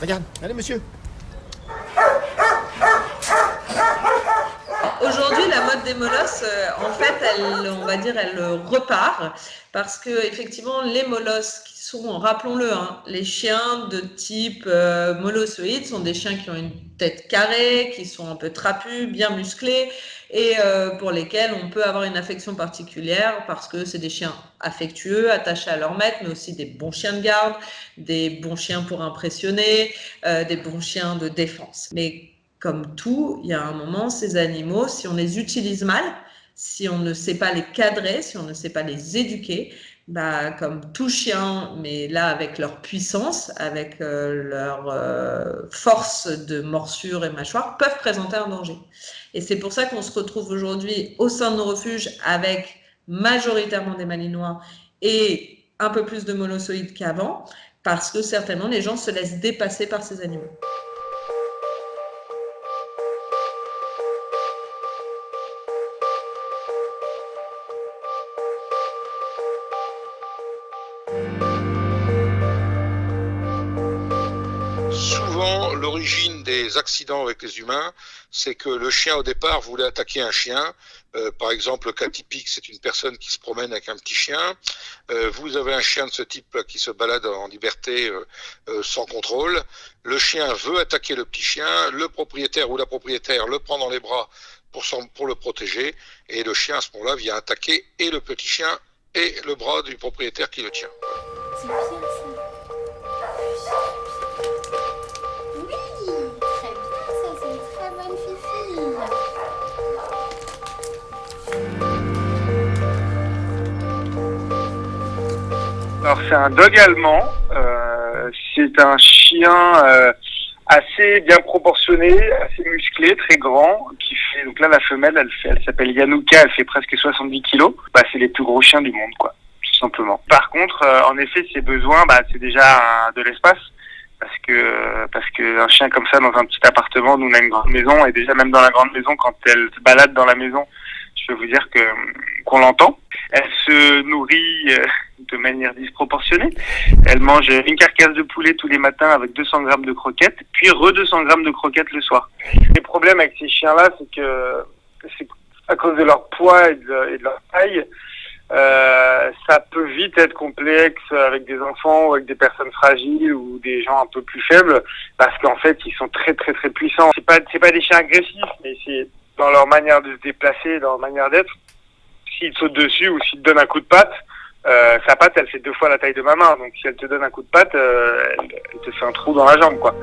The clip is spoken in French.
Regarde, allez monsieur. Aujourd'hui, la mode des molosses, en fait, on va dire, elle repart parce que effectivement, les molosses qui sont, rappelons-le, hein, les chiens de type molossoïde sont des chiens qui ont une tête carrée, qui sont un peu trapus, bien musclés et pour lesquels on peut avoir une affection particulière parce que c'est des chiens affectueux, attachés à leur maître, mais aussi des bons chiens de garde, des bons chiens pour impressionner, des bons chiens de défense. Mais comme tout, il y a un moment, ces animaux, si on les utilise mal, si on ne sait pas les cadrer, si on ne sait pas les éduquer, bah, comme tout chien, mais là avec leur puissance, avec leur force de morsure et mâchoire, peuvent présenter un danger. Et c'est pour ça qu'on se retrouve aujourd'hui au sein de nos refuges avec majoritairement des malinois et un peu plus de molossoïdes qu'avant, parce que certainement les gens se laissent dépasser par ces animaux. Souvent, l'origine des accidents avec les humains, c'est que le chien au départ voulait attaquer un chien. Par exemple, le cas typique, c'est une personne qui se promène avec un petit chien. Vous avez un chien de ce type qui se balade en liberté sans contrôle. Le chien veut attaquer le petit chien. Le propriétaire ou la propriétaire le prend dans les bras pour le protéger. Et le chien, à ce moment-là, vient attaquer et le petit chien et le bras du propriétaire qui le tient. C'est bien ça. Oui, très bien, ça c'est une très bonne fifi. Alors c'est un dog allemand, c'est un chien assez bien proportionné, assez musclé, très grand, qui fait, donc là la femelle elle s'appelle Yanuka, elle fait presque 70 kilos, c'est les plus gros chiens du monde quoi, tout simplement. Par contre, en effet ses besoins, c'est déjà de l'espace, parce que un chien comme ça dans un petit appartement, nous on a une grande maison, et déjà même dans la grande maison, quand elle se balade dans la maison, je peux vous dire qu'on l'entend. Elle se nourrit de manière disproportionnée. Elle mange une carcasse de poulet tous les matins avec 200 grammes de croquettes, puis 200 grammes de croquettes le soir. Le problème avec ces chiens-là, c'est à cause de leur poids et de leur taille, ça peut vite être complexe avec des enfants ou avec des personnes fragiles ou des gens un peu plus faibles, parce qu'en fait, ils sont très très très puissants. C'est pas des chiens agressifs, mais c'est dans leur manière de se déplacer, dans leur manière d'être. S'il te saute dessus ou s'il te donne un coup de patte, sa patte, elle fait 2 fois la taille de ma main. Donc si elle te donne un coup de patte, elle te fait un trou dans la jambe, quoi.